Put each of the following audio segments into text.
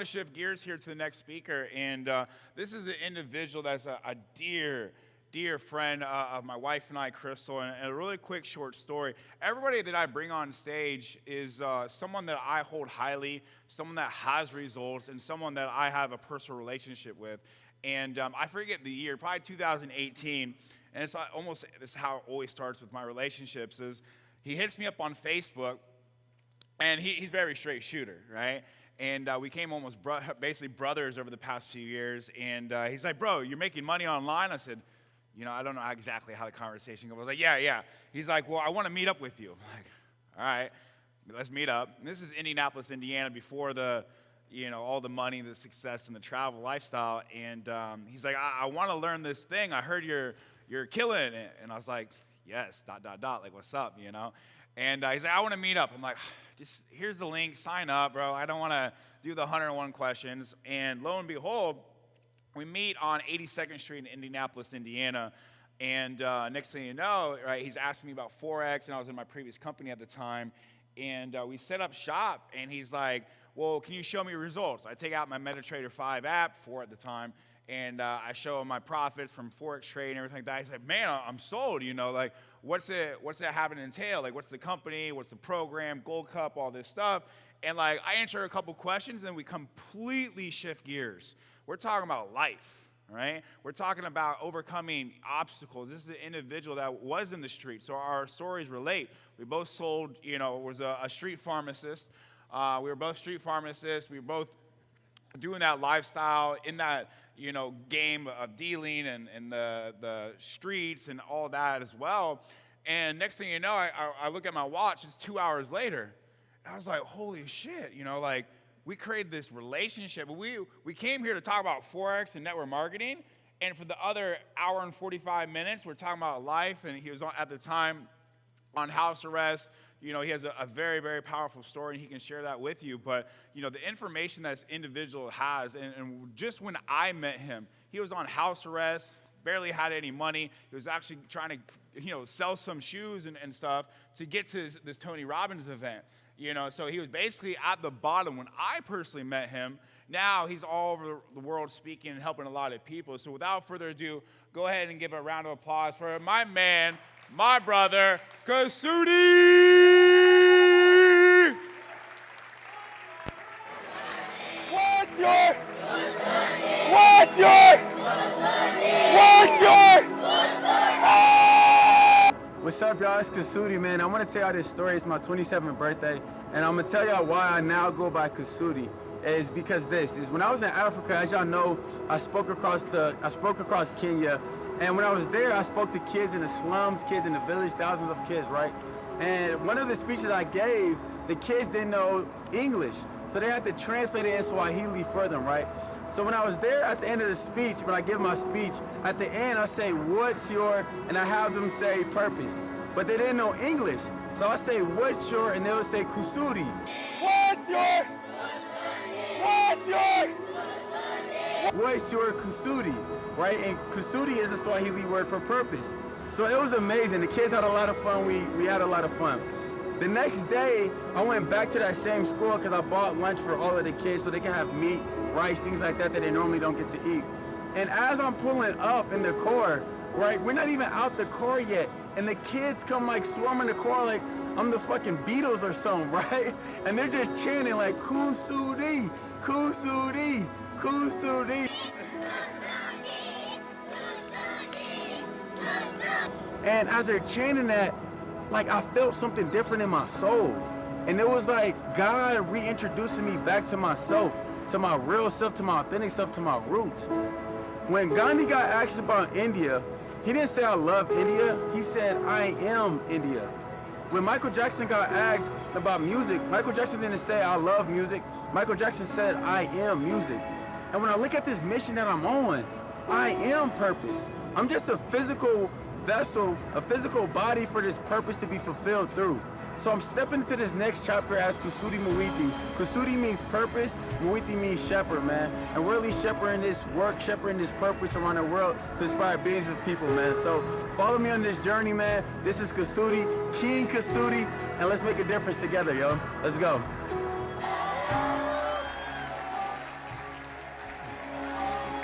to shift gears here to the next speaker, and this is an individual that's a dear friend of my wife and I, Crystal, and a really quick short story. Everybody that I bring on stage is someone that I hold highly, someone that has results, and someone that I have a personal relationship with. And I forget the year, probably 2018, and it's almost, this is how it always starts with my relationships, is he hits me up on Facebook, and he's very straight shooter, right? And we came almost basically brothers over the past few years, and he's like, bro, you're making money online? I said, I don't know exactly how the conversation goes. I was like, yeah. He's like, well, I want to meet up with you. I'm like, all right, let's meet up. And this is Indianapolis, Indiana, before the, all the money, the success, and the travel lifestyle. And he's like, I want to learn this thing. I heard you're killing it. And I was like, yes, ... like, what's up, And he's like, I want to meet up. I'm like, just here's the link, sign up, bro. I don't want to do the 101 questions. And lo and behold, we meet on 82nd Street in Indianapolis, Indiana, and next thing you know, right, he's asking me about Forex, and I was in my previous company at the time, and we set up shop, and he's like, well, can you show me results? I take out my MetaTrader 5 app, 4 at the time, and I show him my profits from Forex trade and everything like that. He's like, man, I'm sold, like, what's that having to entail? Like, what's the company, what's the program, Gold Cup, all this stuff, and like, I answer a couple questions, and then we completely shift gears. We're talking about life, right? We're talking about overcoming obstacles. This is an individual that was in the street, so our stories relate. We both sold, was a street pharmacist. We were both street pharmacists. We were both doing that lifestyle in that, game of dealing and the streets and all that as well. And next thing you know, I look at my watch. It's 2 hours later. And I was like, holy shit, like, we created this relationship. We came here to talk about Forex and network marketing, and for the other hour and 45 minutes, we're talking about life, and he was at the time on house arrest. He has a very, very powerful story, and he can share that with you. But, the information that this individual has, and just when I met him, he was on house arrest, barely had any money. He was actually trying to, sell some shoes and stuff to get to this Tony Robbins event. So he was basically at the bottom when I personally met him. Now he's all over the world speaking and helping a lot of people. So without further ado, go ahead and give a round of applause for my man, my brother, Kusudi! What's up, y'all? It's Kusudi, man. I want to tell y'all this story. It's my 27th birthday, and I'm going to tell y'all why I now go by Kusudi. Is because when I was in Africa, as y'all know, I spoke across Kenya, and when I was there, I spoke to kids in the slums, kids in the village, thousands of kids, right? And one of the speeches I gave, the kids didn't know English, so they had to translate it in Swahili for them, right? So when I was there at the end of the speech, when I give my speech, at the end I say, what's your, and I have them say purpose. But they didn't know English. So I say, what's your, and they would say, Kusudi. What's your Kusudi, right? And Kusudi is a Swahili word for purpose. So it was amazing. The kids had a lot of fun. We had a lot of fun. The next day, I went back to that same school because I bought lunch for all of the kids so they can have meat, rice, things like that they normally don't get to eat. And as I'm pulling up in the car, right, we're not even out the car yet, and the kids come like swarming the car like I'm the fucking Beatles or something, right? And they're just chanting like, Kusudi, Kusudi, Kusudi. And as they're chanting that, like I felt something different in my soul. And it was like God reintroducing me back to myself, to my real self, to my authentic self, to my roots. When Gandhi got asked about India, he didn't say I love India, he said I am India. When Michael Jackson got asked about music, Michael Jackson didn't say I love music, Michael Jackson said I am music. And when I look at this mission that I'm on, I am purpose. I'm just a physical vessel, a physical body for this purpose to be fulfilled through. So I'm stepping into this next chapter as Kusudi Muithi. Kusudi means purpose, Muithi means shepherd, man. And we're really shepherding this work, shepherding this purpose around the world to inspire billions of people, man. So follow me on this journey, man. This is Kusudi, King Kusudi, and let's make a difference together, yo. Let's go.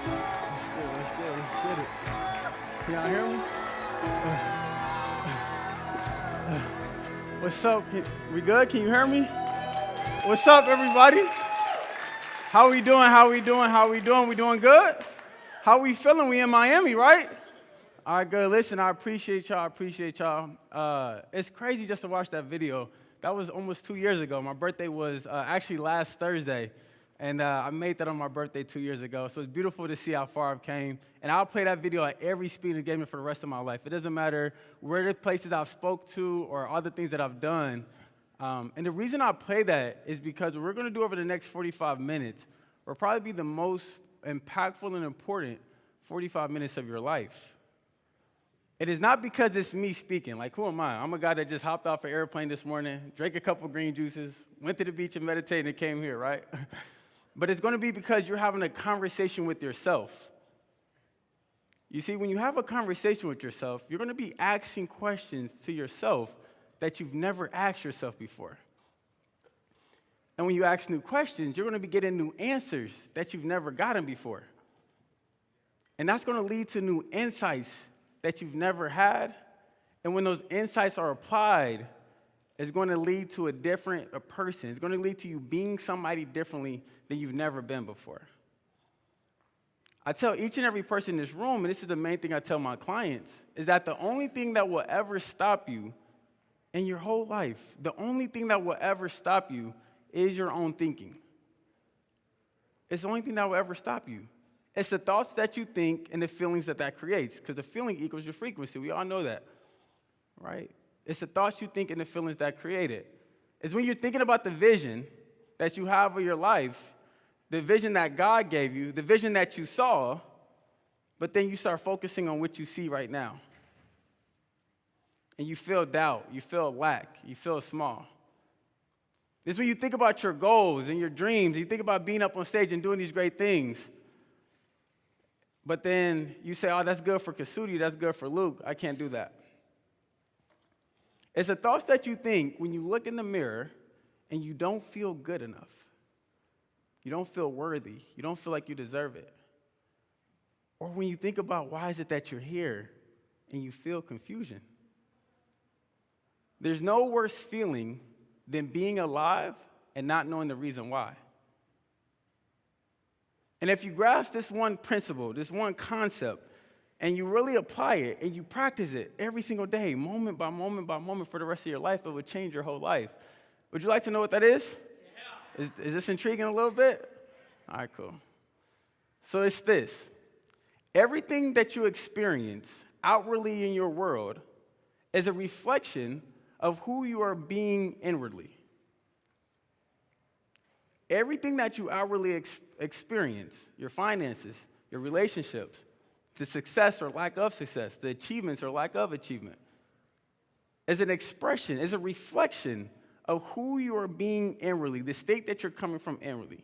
Let's get it. Can y'all hear me? What's up? We good? Can you hear me? What's up, everybody? How we doing? We doing good? How we feeling? We in Miami, right? All right, good. Listen, I appreciate y'all. It's crazy just to watch that video. That was almost 2 years ago. My birthday was actually last Thursday, and I made that on my birthday 2 years ago. So it's beautiful to see how far I've came. And I'll play that video at every speed of gaming for the rest of my life. It doesn't matter where the places I've spoke to or other things that I've done. And the reason I play that is because what we're going to do over the next 45 minutes will probably be the most impactful and important 45 minutes of your life. It is not because it's me speaking. Like, who am I? I'm a guy that just hopped off an airplane this morning, drank a couple green juices, went to the beach and meditated and came here, right? But it's going to be because you're having a conversation with yourself. You see, when you have a conversation with yourself, you're going to be asking questions to yourself that you've never asked yourself before. And when you ask new questions, you're going to be getting new answers that you've never gotten before. And that's going to lead to new insights that you've never had. And when those insights are applied, it's going to lead to a different person. It's going to lead to you being somebody differently than you've never been before. I tell each and every person in this room, and this is the main thing I tell my clients, is that the only thing that will ever stop you in your whole life, the only thing that will ever stop you is your own thinking. It's the only thing that will ever stop you. It's the thoughts that you think and the feelings that creates, because the feeling equals your frequency. We all know that, right? It's the thoughts you think and the feelings that create it. It's when you're thinking about the vision that you have of your life, the vision that God gave you, the vision that you saw, but then you start focusing on what you see right now. And you feel doubt, you feel lack, you feel small. It's when you think about your goals and your dreams, and you think about being up on stage and doing these great things, but then you say, oh, that's good for Kusudi, that's good for Luke, I can't do that. It's the thoughts that you think when you look in the mirror and you don't feel good enough. You don't feel worthy. You don't feel like you deserve it. Or when you think about why is it that you're here and you feel confusion. There's no worse feeling than being alive and not knowing the reason why. And if you grasp this one principle, this one concept, and you really apply it and you practice it every single day, moment by moment for the rest of your life, it would change your whole life. Would you like to know what that is? Yeah. Is this intriguing a little bit? All right, cool. So it's this. Everything that you experience outwardly in your world is a reflection of who you are being inwardly. Everything that you outwardly experience, your finances, your relationships, the success or lack of success, the achievements or lack of achievement, is an expression, is a reflection of who you are being inwardly, the state that you're coming from inwardly.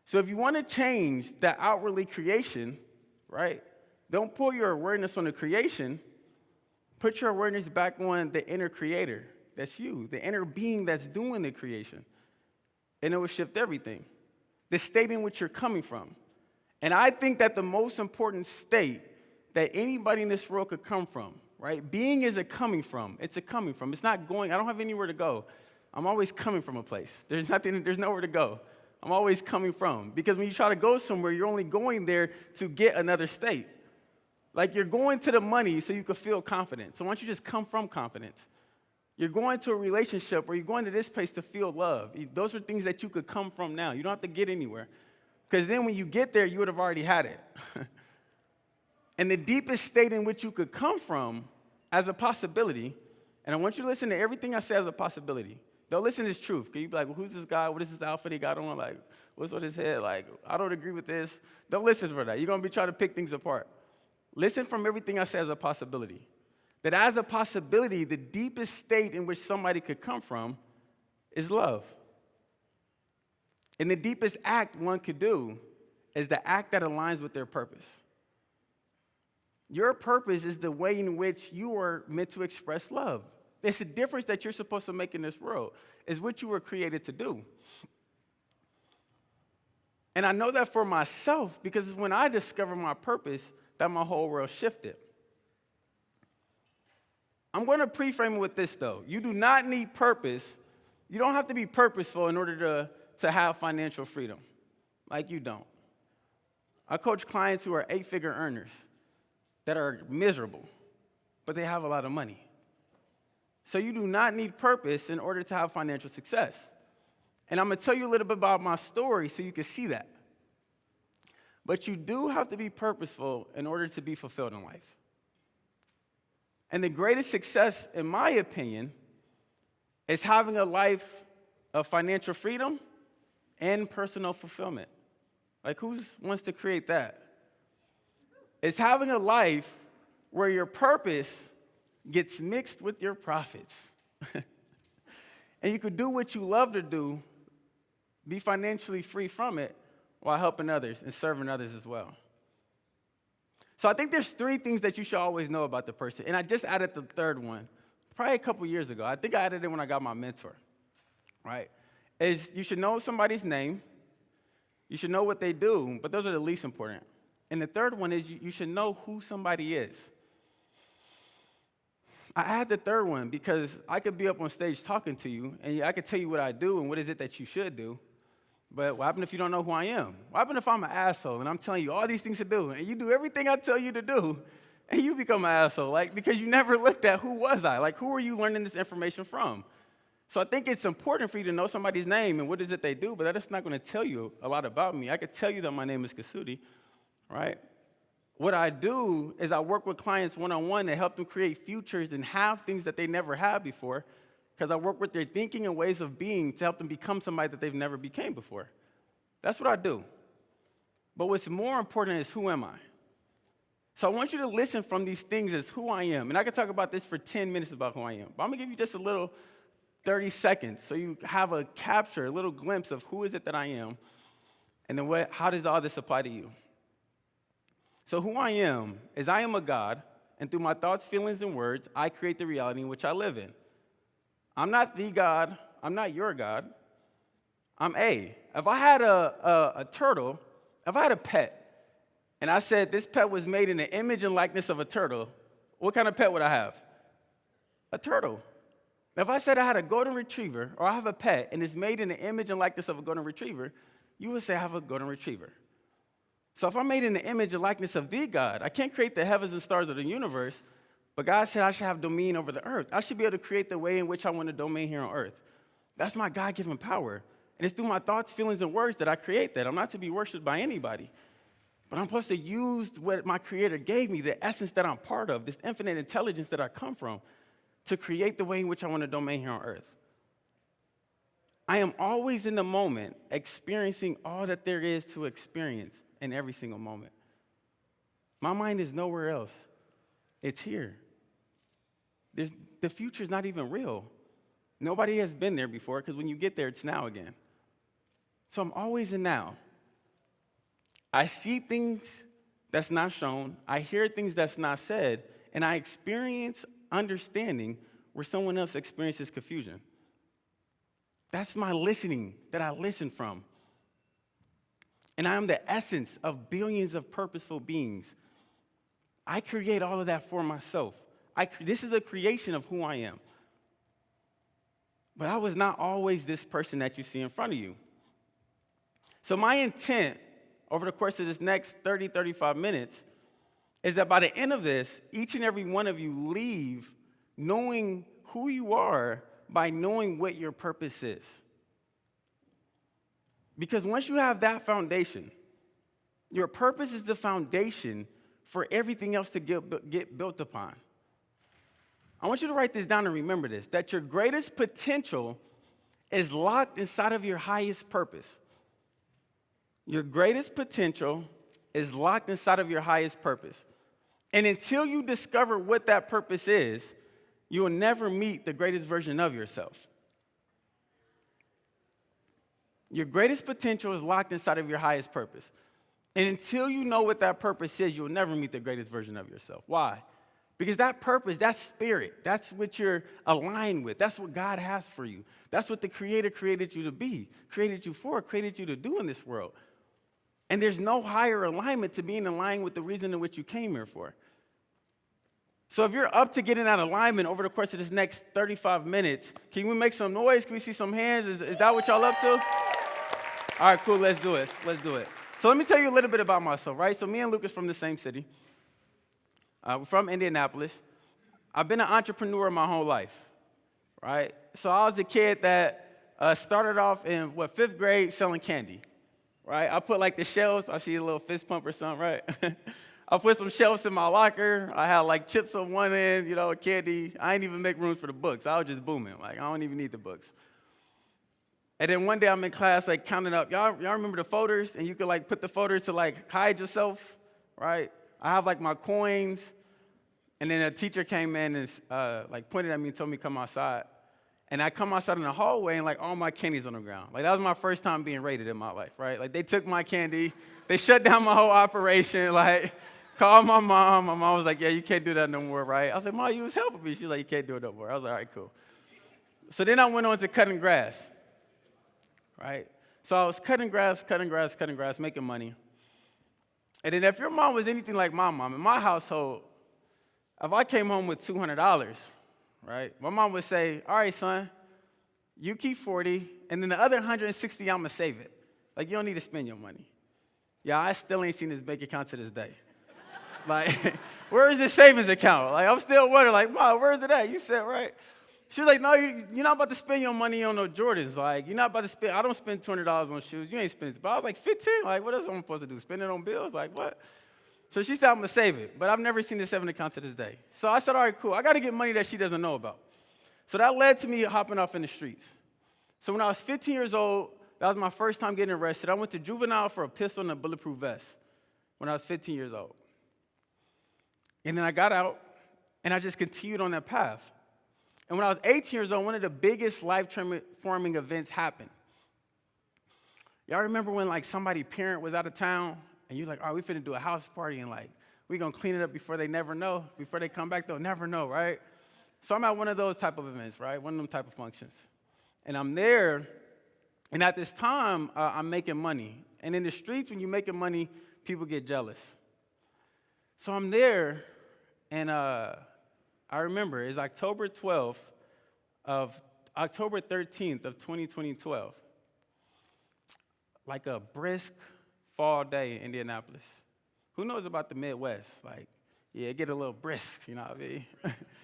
So if you want to change that outwardly creation, right, don't pull your awareness on the creation, put your awareness back on the inner creator. That's you, the inner being that's doing the creation. And it will shift everything. The state in which you're coming from. And I think that the most important state that anybody in this world could come from, right? Being is a coming from. It's a coming from. It's not going. I don't have anywhere to go. I'm always coming from a place. There's nowhere to go. I'm always coming from. Because when you try to go somewhere, you're only going there to get another state. Like you're going to the money so you can feel confident. So why don't you just come from confidence? You're going to a relationship or you're going to this place to feel love. Those are things that you could come from now. You don't have to get anywhere. Because then when you get there, you would have already had it. And the deepest state in which you could come from as a possibility, and I want you to listen to everything I say as a possibility. Don't listen to his truth. Because you'd be like, well, who's this guy? What is this outfit he got on? Like, what's with his head? Like, I don't agree with this. Don't listen for that. You're going to be trying to pick things apart. Listen from everything I say as a possibility. That as a possibility, the deepest state in which somebody could come from is love. And the deepest act one could do is the act that aligns with their purpose. Your purpose is the way in which you are meant to express love. It's the difference that you're supposed to make in this world. Is what you were created to do. And I know that for myself because it's when I discovered my purpose that my whole world shifted. I'm going to pre-frame it with this, though. You do not need purpose. You don't have to be purposeful in order to have financial freedom. Like you don't. I coach clients who are 8-figure earners that are miserable, but they have a lot of money. So you do not need purpose in order to have financial success. And I'm going to tell you a little bit about my story so you can see that. But you do have to be purposeful in order to be fulfilled in life. And the greatest success, in my opinion, is having a life of financial freedom and personal fulfillment. Like, who wants to create that? It's having a life where your purpose gets mixed with your profits. And you could do what you love to do, be financially free from it, while helping others and serving others as well. So I think there's 3 things that you should always know about the person. And I just added the third one, probably a couple years ago. I think I added it when I got my mentor, right? Is you should know somebody's name. You should know what they do, but those are the least important. And the third one is you should know who somebody is. I add the third one because I could be up on stage talking to you, and I could tell you what I do and what is it that you should do. But what happens if you don't know who I am? What happens if I'm an asshole and I'm telling you all these things to do, and you do everything I tell you to do, and you become an asshole, like, because you never looked at who was I? Like, who are you learning this information from? So I think it's important for you to know somebody's name and what is it they do, but that's not going to tell you a lot about me. I could tell you that my name is Kusudi, right? What I do is I work with clients one-on-one to help them create futures and have things that they never had before, because I work with their thinking and ways of being to help them become somebody that they've never became before. That's what I do. But what's more important is who am I? So I want you to listen from these things as who I am. And I could talk about this for 10 minutes about who I am. But I'm going to give you just a little 30 seconds so you have a capture, a little glimpse of who is it that I am, and then how does all this apply to you? So who I am is I am a God, and through my thoughts, feelings, and words, I create the reality in which I live in. I'm not the God. I'm not your God. I'm A. If I had a turtle, if I had a pet, and I said this pet was made in the image and likeness of a turtle, what kind of pet would I have? A turtle. If I said I had a golden retriever, or I have a pet, and it's made in the image and likeness of a golden retriever, you would say I have a golden retriever. So if I'm made in the image and likeness of the God, I can't create the heavens and stars of the universe, but God said I should have dominion over the earth. I should be able to create the way in which I want to domain here on earth. That's my God-given power. And it's through my thoughts, feelings, and words that I create that. I'm not to be worshipped by anybody. But I'm supposed to use what my Creator gave me, the essence that I'm part of, this infinite intelligence that I come from, to create the way in which I want to domain here on earth. I am always in the moment experiencing all that there is to experience in every single moment. My mind is nowhere else. It's here. The future is not even real. Nobody has been there before, because when you get there, it's now again. So I'm always in now. I see things that's not shown. I hear things that's not said. And I experience understanding where someone else experiences confusion. That's my listening that I listen from. And I am the essence of billions of purposeful beings. I create all of that for myself. This is a creation of who I am. But I was not always this person that you see in front of you. So my intent over the course of this next 30, 35 minutes is that by the end of this, each and every one of you leave knowing who you are by knowing what your purpose is. Because once you have that foundation, your purpose is the foundation for everything else to get built upon. I want you to write this down and remember this, that your greatest potential is locked inside of your highest purpose. Your greatest potential is locked inside of your highest purpose. And until you discover what that purpose is, you will never meet the greatest version of yourself. Your greatest potential is locked inside of your highest purpose. And until you know what that purpose is, you'll never meet the greatest version of yourself. Why? Because that purpose, that spirit, that's what you're aligned with. That's what God has for you. That's what the Creator created you to be, created you for, created you to do in this world. And there's no higher alignment to being in line with the reason in which you came here for. So if you're up to getting that alignment over the course of this next 35 minutes, can we make some noise? Can we see some hands? Is that what y'all up to? All right, cool, let's do it. Let's do it. So let me tell you a little bit about myself, right? So me and Lucas from the same city. We're from Indianapolis. I've been an entrepreneur my whole life, right? So I was the kid that started off in, 5th grade selling candy, right? I put like the shelves, I see a little fist pump or something, right? I put some shelves in my locker. I had like chips on one end, candy. I ain't even make room for the books. I was just booming. Like, I don't even need the books. And then one day I'm in class, like counting up. Y'all remember the folders? And you could like put the folders to like hide yourself, right? I have like my coins. And then a teacher came in and like pointed at me and told me to come outside. And I come outside in the hallway and like all my candy's on the ground. Like that was my first time being raided in my life, right? Like they took my candy. They shut down my whole operation. Like called my mom. My mom was like, yeah, you can't do that no more, right? I was like, Mom, you was helping me. She's like, you can't do it no more. I was like, all right, cool. So then I went on to cutting grass, right? So I was cutting grass, making money. And then if your mom was anything like my mom, in my household, if I came home with $200, right, my mom would say, all right, son, you keep 40, and then the other 160, I'm going to save it. Like, you don't need to spend your money. Yeah, I still ain't seen this bank account to this day. Like, where is this savings account? Like, I'm still wondering, like, Mom, where's it at? You said, right. She was like, no, you're not about to spend your money on no Jordans. Like, you're not about to spend, I don't spend $200 on shoes. You ain't spending it. But I was like, 15? Like, what else am I supposed to do? Spend it on bills? Like, what? So she said, I'm going to save it. But I've never seen this savings account to this day. So I said, all right, cool. I got to get money that she doesn't know about. So that led to me hopping off in the streets. So when I was 15 years old, that was my first time getting arrested. I went to juvenile for a pistol and a bulletproof vest when I was 15 years old. And then I got out, and I just continued on that path. And when I was 18 years old, one of the biggest life-transforming events happened. Y'all remember when, like, somebody's parent was out of town, and you're like, all right, we finna do a house party, and, like, we gonna clean it up before they never know. Before they come back, they'll never know, right? So I'm at one of those type of events, right? One of them type of functions. And I'm there, and at this time, I'm making money. And in the streets, when you're making money, people get jealous. So I'm there, and I remember it's October 13th of 2012. Like a brisk fall day in Indianapolis. Who knows about the Midwest? Like, yeah, it get a little brisk, you know what I mean?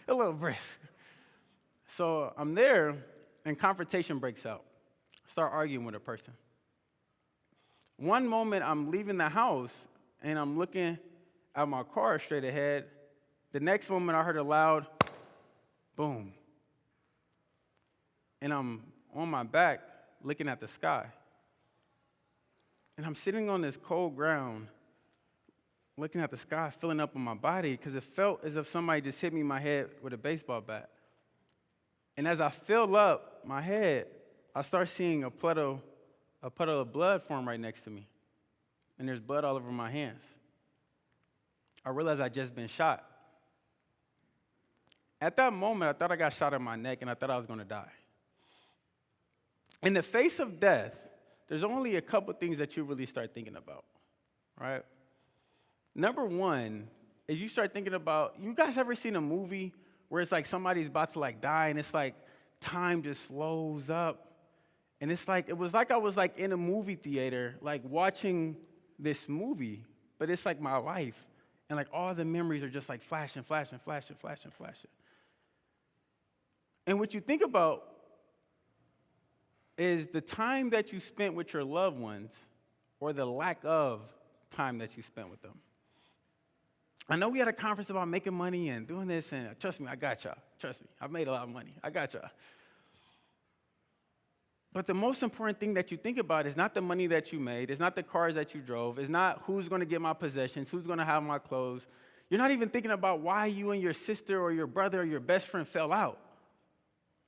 A little brisk. So I'm there, and confrontation breaks out. I start arguing with a person. One moment, I'm leaving the house, and I'm looking at my car straight ahead. The next moment, I heard a loud boom. And I'm on my back looking at the sky. And I'm sitting on this cold ground looking at the sky, filling up on my body because it felt as if somebody just hit me in my head with a baseball bat. And as I fill up my head, I start seeing a puddle of blood form right next to me. And there's blood all over my hands. I realized I'd just been shot. At that moment, I thought I got shot in my neck, and I thought I was going to die. In the face of death, there's only a couple things that you really start thinking about, right? Number one is you start thinking about, you guys ever seen a movie where it's like somebody's about to like die, and it's like time just slows up? And it's like, it was like I was like in a movie theater, like watching this movie, but it's like my life. And like all the memories are just like flashing. And what you think about is the time that you spent with your loved ones or the lack of time that you spent with them. I know we had a conference about making money and doing this, and trust me, I got y'all. Trust me, I've made a lot of money. I got y'all. But the most important thing that you think about is not the money that you made. It's not the cars that you drove. It's not who's going to get my possessions, who's going to have my clothes. You're not even thinking about why you and your sister or your brother or your best friend fell out.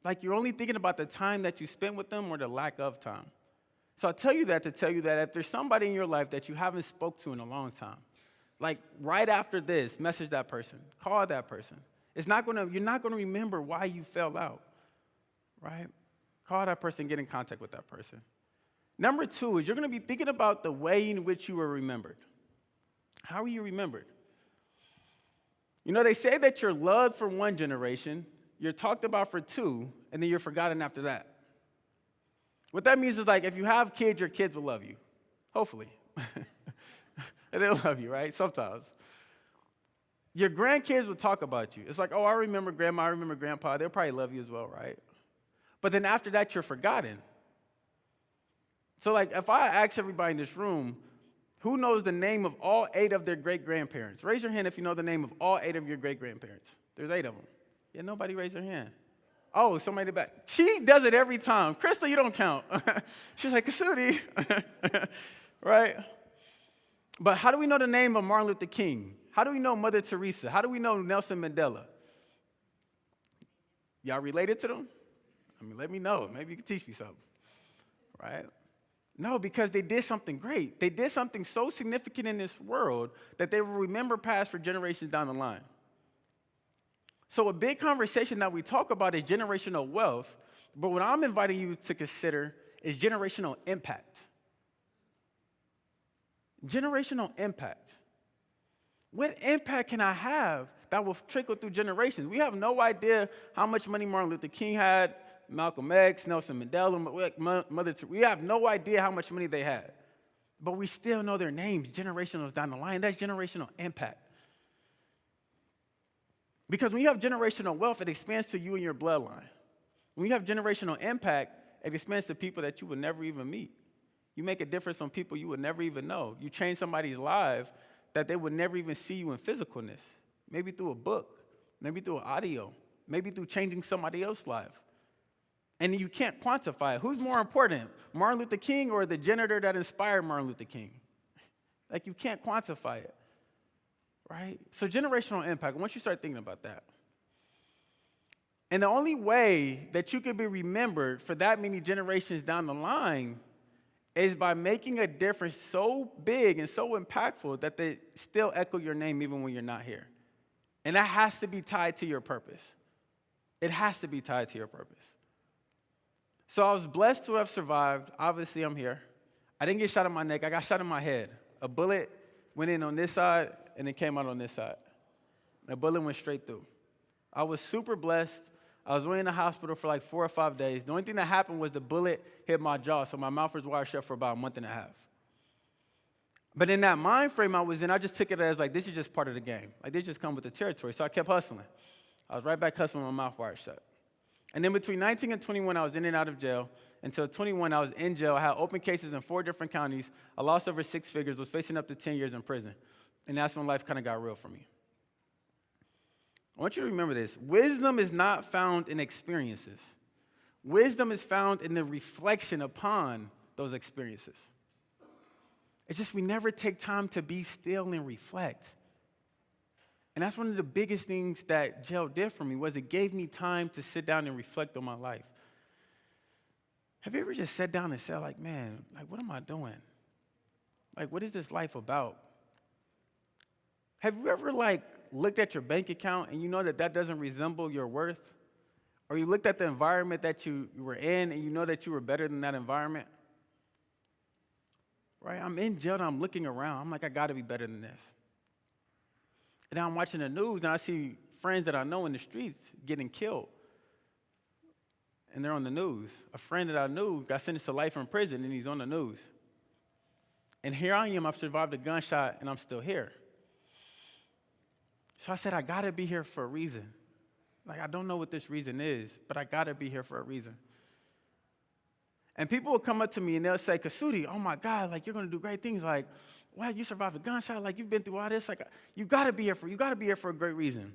Like, you're only thinking about the time that you spent with them or the lack of time. So I tell you that to tell you that if there's somebody in your life that you haven't spoke to in a long time, like right after this, message that person, call that person. You're not going to remember why you fell out, right? Call that person, get in contact with that person. Number two is you're going to be thinking about the way in which you were remembered. How are you remembered? You know, they say that you're loved for one generation, you're talked about for two, and then you're forgotten after that. What that means is like if you have kids, your kids will love you. Hopefully. And they'll love you, right? Sometimes. Your grandkids will talk about you. It's like, oh, I remember grandma, I remember grandpa. They'll probably love you as well, right? But then after that, you're forgotten. So like if I ask everybody in this room, who knows the name of all 8 of their great-grandparents? Raise your hand if you know the name of all 8 of your great-grandparents. There's 8 of them. Yeah, nobody raised their hand. Oh, somebody back. She does it every time. Crystal, you don't count. She's like, Kusudi. Right? But how do we know the name of Martin Luther King? How do we know Mother Teresa? How do we know Nelson Mandela? Y'all related to them? I mean, let me know. Maybe you can teach me something. Right? No, because they did something great. They did something so significant in this world that they will remember past for generations down the line. So a big conversation that we talk about is generational wealth, but what I'm inviting you to consider is generational impact. Generational impact. What impact can I have that will trickle through generations? We have no idea how much money Martin Luther King had, Malcolm X, Nelson Mandela, Mother Teresa. We have no idea how much money they had. But we still know their names, generationals down the line. That's generational impact. Because when you have generational wealth, it expands to you and your bloodline. When you have generational impact, it expands to people that you would never even meet. You make a difference on people you would never even know. You change somebody's life that they would never even see you in physicalness. Maybe through a book, maybe through an audio, maybe through changing somebody else's life. And you can't quantify it. Who's more important, Martin Luther King or the janitor that inspired Martin Luther King? Like, you can't quantify it, right? So generational impact, once you start thinking about that. And the only way that you can be remembered for that many generations down the line is by making a difference so big and so impactful that they still echo your name even when you're not here. And that has to be tied to your purpose. It has to be tied to your purpose. So I was blessed to have survived. Obviously, I'm here. I didn't get shot in my neck. I got shot in my head. A bullet went in on this side, and it came out on this side. A bullet went straight through. I was super blessed. I was only in the hospital for like 4 or 5 days. The only thing that happened was the bullet hit my jaw, so my mouth was wired shut for about a month and a half. But in that mind frame I was in, I just took it as like, this is just part of the game. Like, this just comes with the territory. So I kept hustling. I was right back hustling with my mouth wired shut. And then between 19 and 21, I was in and out of jail. Until 21, I was in jail. I had open cases in 4 different counties. I lost over 6 figures, was facing up to 10 years in prison. And that's when life kind of got real for me. I want you to remember this. Wisdom is not found in experiences. Wisdom is found in the reflection upon those experiences. It's just we never take time to be still and reflect. And that's one of the biggest things that jail did for me, was it gave me time to sit down and reflect on my life. Have you ever just sat down and said, like, man, like, what am I doing? Like, what is this life about? Have you ever, like, looked at your bank account and you know that that doesn't resemble your worth? Or you looked at the environment that you were in and you know that you were better than that environment? Right? I'm in jail and I'm looking around. I'm like, I got to be better than this. And now I'm watching the news and I see friends that I know in the streets getting killed. And they're on the news. A friend that I knew got sentenced to life in prison and he's on the news. And here I am, I've survived a gunshot and I'm still here. So I said, I got to be here for a reason. Like, I don't know what this reason is, but I got to be here for a reason. And people will come up to me and they'll say, Kusudi, oh my God, like, you're going to do great things. Like, wow, you survived a gunshot. Like, you've been through all this. Like, you got to be here for a great reason.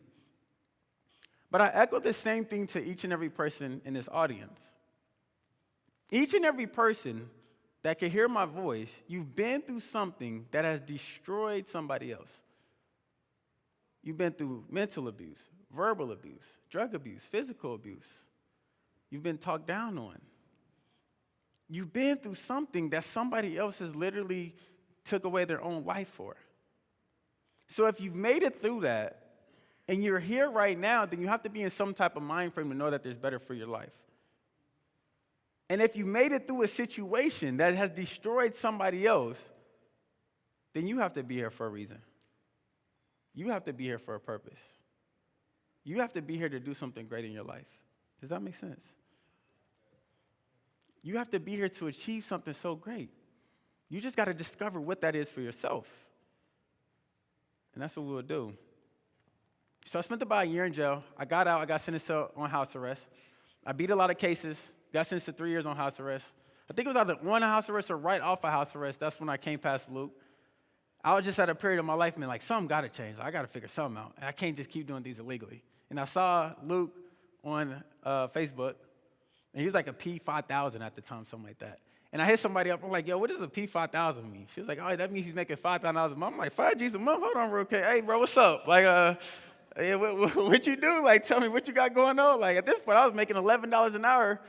But I echo the same thing to each and every person in this audience. Each and every person that can hear my voice, you've been through something that has destroyed somebody else. You've been through mental abuse, verbal abuse, drug abuse, physical abuse. You've been talked down on. You've been through something that somebody else has literally took away their own life for. So if you've made it through that and you're here right now, then you have to be in some type of mind frame to know that there's better for your life. And if you made it through a situation that has destroyed somebody else, then you have to be here for a reason. You have to be here for a purpose. You have to be here to do something great in your life. Does that make sense? You have to be here to achieve something so great. You just got to discover what that is for yourself. And that's what we'll do. So I spent about a year in jail. I got out. I got sentenced on house arrest. I beat a lot of cases. Got sentenced to 3 years on house arrest. I think it was either on house arrest or right off of house arrest. That's when I came past Luke. I was just at a period of my life, man, like, something got to change. I got to figure something out. And I can't just keep doing these illegally. And I saw Luke on Facebook, and he was like a P5000 at the time, something like that. And I hit somebody up. I'm like, yo, what does a P5000 mean? She was like, oh, that means he's making $5,000 a month. I'm like, $5G's a month? Hold on real quick. Hey, bro, what's up? Like, yeah, what you do? Like, tell me what you got going on. Like, at this point, I was making $11 an hour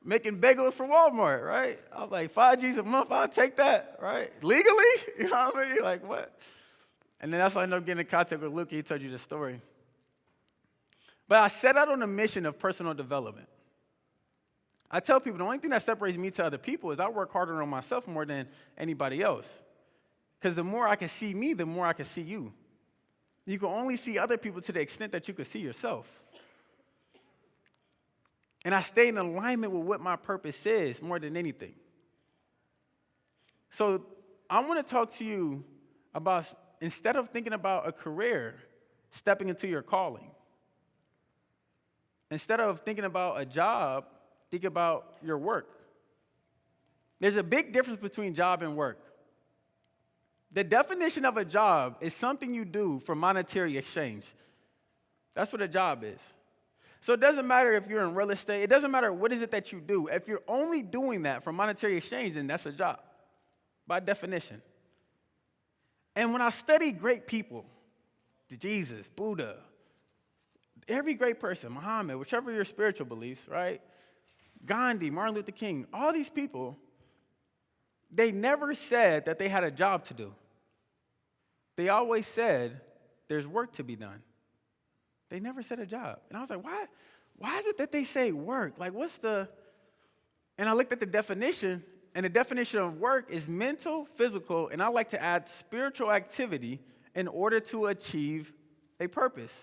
making bagels for Walmart, right? I was like, $5G's a month, I'll take that, right? Legally? You know what I mean? Like, what? And then that's how I ended up getting in contact with Luke. He told you the story. But I set out on a mission of personal development. I tell people the only thing that separates me to other people is I work harder on myself more than anybody else. Because the more I can see me, the more I can see you. You can only see other people to the extent that you can see yourself. And I stay in alignment with what my purpose is more than anything. So I want to talk to you about, instead of thinking about a career, stepping into your calling. Instead of thinking about a job, think about your work. There's a big difference between job and work. The definition of a job is something you do for monetary exchange. That's what a job is. So it doesn't matter if you're in real estate. It doesn't matter what is it that you do. If you're only doing that for monetary exchange, then that's a job, by definition. And when I study great people, Jesus, Buddha, every great person, Muhammad, whichever your spiritual beliefs, right? Gandhi, Martin Luther King, all these people, they never said that they had a job to do. They always said there's work to be done. They never said a job. And I was like, why is it that they say work? Like, and I looked at the definition, and the definition of work is mental, physical, and I like to add spiritual activity in order to achieve a purpose.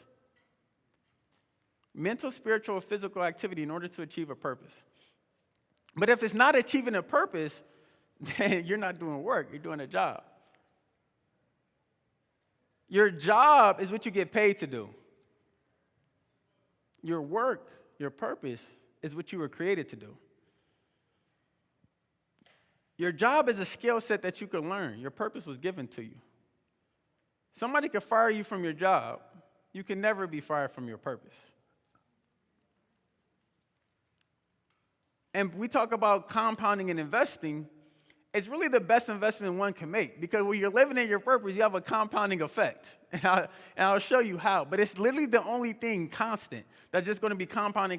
Mental, spiritual, or physical activity in order to achieve a purpose. But if it's not achieving a purpose, then you're not doing work, you're doing a job. Your job is what you get paid to do. Your work, your purpose, is what you were created to do. Your job is a skill set that you can learn. Your purpose was given to you. Somebody could fire you from your job. You can never be fired from your purpose. And we talk about compounding and investing. It's really the best investment one can make, because when you're living in your purpose, you have a compounding effect. And I'll show you how. But it's literally the only thing constant that's just going to be compounding.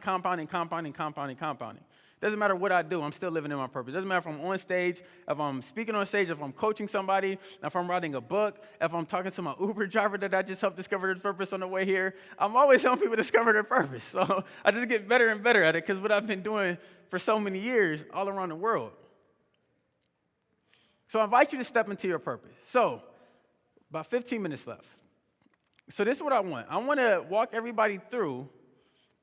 Doesn't matter what I do, I'm still living in my purpose. Doesn't matter if I'm on stage, if I'm speaking on stage, if I'm coaching somebody, if I'm writing a book, if I'm talking to my Uber driver that I just helped discover their purpose on the way here. I'm always helping people discover their purpose. So I just get better and better at it, because what I've been doing for so many years all around the world. So I invite you to step into your purpose. So, about 15 minutes left. So this is what I want. I want to walk everybody through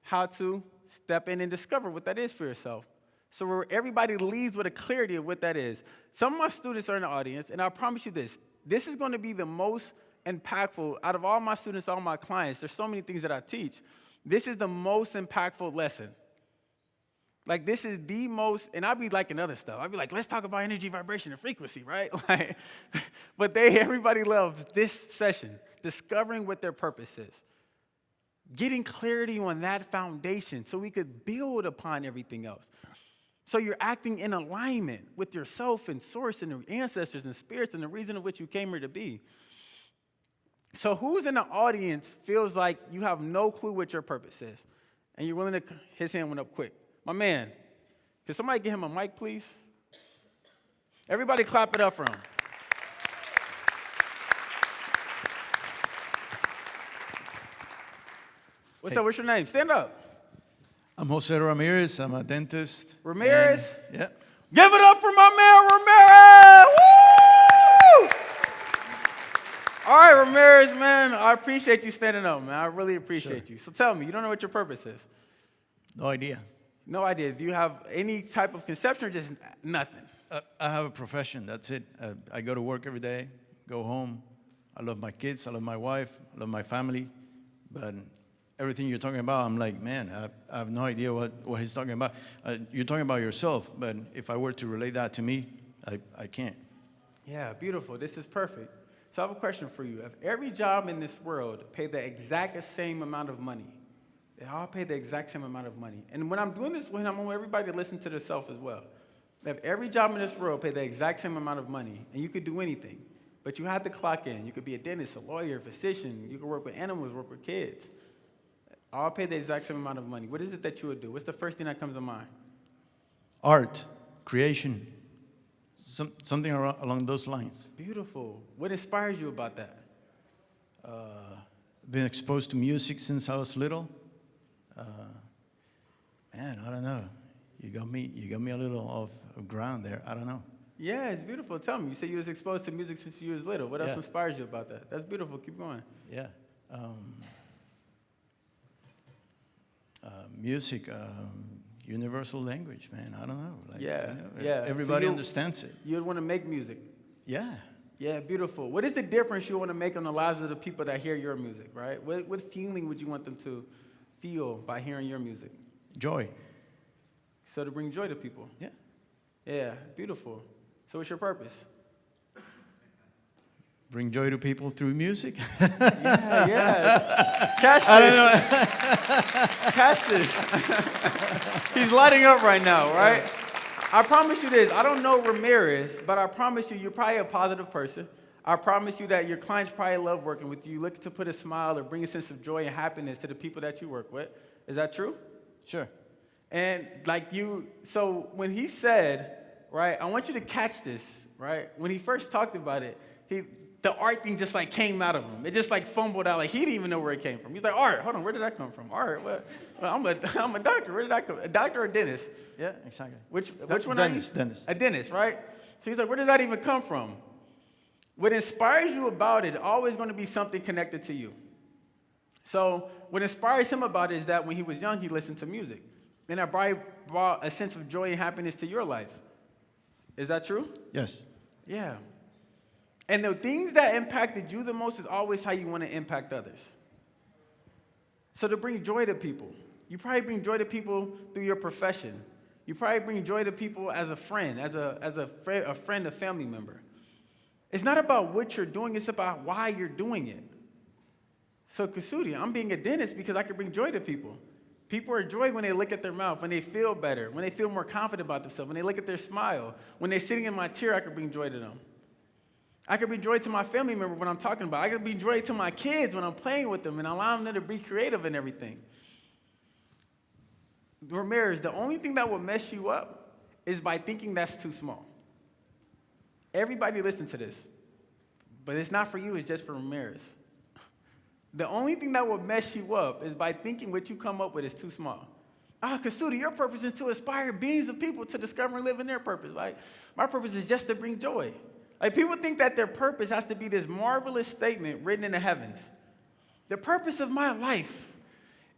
how to step in and discover what that is for yourself. So where everybody leaves with a clarity of what that is. Some of my students are in the audience, and I promise you this is going to be the most impactful out of all my students, all my clients. There's so many things that I teach. This is the most impactful lesson. Like, this is the most, and I'd be liking other stuff. I'd be like, let's talk about energy, vibration, and frequency, right? Like, but everybody loves this session, discovering what their purpose is. Getting clarity on that foundation so we could build upon everything else. So you're acting in alignment with yourself and source and the ancestors and spirits and the reason of which you came here to be. So who's in the audience feels like you have no clue what your purpose is, and you're willing to, his hand went up quick. My man, can somebody get him a mic, please? Everybody clap it up for him. What's up? What's your name? Stand up. I'm Jose Ramirez. I'm a dentist. Ramirez? Yeah. Give it up for my man, Ramirez! Woo! All right, Ramirez, man, I appreciate you standing up, man. I really appreciate you. So tell me, you don't know what your purpose is? No idea. No idea. Do you have any type of conception or just nothing? I have a profession. That's it. I go to work every day, go home. I love my kids. I love my wife. I love my family. But everything you're talking about, I'm like, man, I have no idea what he's talking about. You're talking about yourself, but if I were to relate that to me, I can't. Yeah, beautiful. This is perfect. So I have a question for you. If every job in this world paid the exact same amount of money, they all pay the exact same amount of money. And when I'm doing this, I want everybody to listen to themselves as well. If every job in this world paid the exact same amount of money, and you could do anything, but you had to clock in. You could be a dentist, a lawyer, a physician. You could work with animals, work with kids. All pay the exact same amount of money. What is it that you would do? What's the first thing that comes to mind? Art, creation, something along those lines. Beautiful. What inspires you about that? Been exposed to music since I was little. Man, I don't know. You got me a little off ground there. I don't know. Yeah, it's beautiful. Tell me. You said you was exposed to music since you was little. What else inspires you about that? That's beautiful. Keep going. Yeah. Music, universal language, man. I don't know. Like, Yeah. Everybody So understands it. You'd want to make music. Yeah. Yeah, beautiful. What is the difference you want to make on the lives of the people that hear your music, right? What feeling would you want them to feel by hearing your music? Joy. So to bring joy to people. Yeah. Yeah, beautiful. So what's your purpose? Bring joy to people through music. Yeah. Catch this. Catch this. He's lighting up right now, right? I promise you this. I don't know Ramirez, but I promise you, you're probably a positive person. I promise you that your clients probably love working with you. You look to put a smile or bring a sense of joy and happiness to the people that you work with. Is that true? Sure. And so when he said, right, I want you to catch this, right? When he first talked about it, the art thing just like came out of him. It just like fumbled out. Like he didn't even know where it came from. He's like, art, hold on, where did that come from? Art, what? Well, I'm a doctor. Where did that come from? A doctor or a dentist? Yeah, exactly. Which one Dentist, are you? dentist. A dentist, right? So he's like, where does that even come from? What inspires you about it always going to be something connected to you. So what inspires him about it is that when he was young, he listened to music. And that brought a sense of joy and happiness to your life. Is that true? Yes. Yeah. And the things that impacted you the most is always how you want to impact others. So to bring joy to people, you probably bring joy to people through your profession. You probably bring joy to people as a friend, as a friend, a family member. It's not about what you're doing, it's about why you're doing it. So Kusudi, I'm being a dentist because I can bring joy to people. People are joy when they look at their mouth, when they feel better, when they feel more confident about themselves, when they look at their smile. When they're sitting in my chair, I can bring joy to them. I can bring joy to my family member when I'm talking about. I can bring joy to my kids when I'm playing with them and allowing them to be creative and everything. Ramirez, the only thing that will mess you up is by thinking that's too small. Everybody listen to this. But it's not for you, it's just for Ramirez. The only thing that will mess you up is by thinking what you come up with is too small. Kusudi, your purpose is to inspire billions of people to discover and live in their purpose. Like, my purpose is just to bring joy. Like, people think that their purpose has to be this marvelous statement written in the heavens. The purpose of my life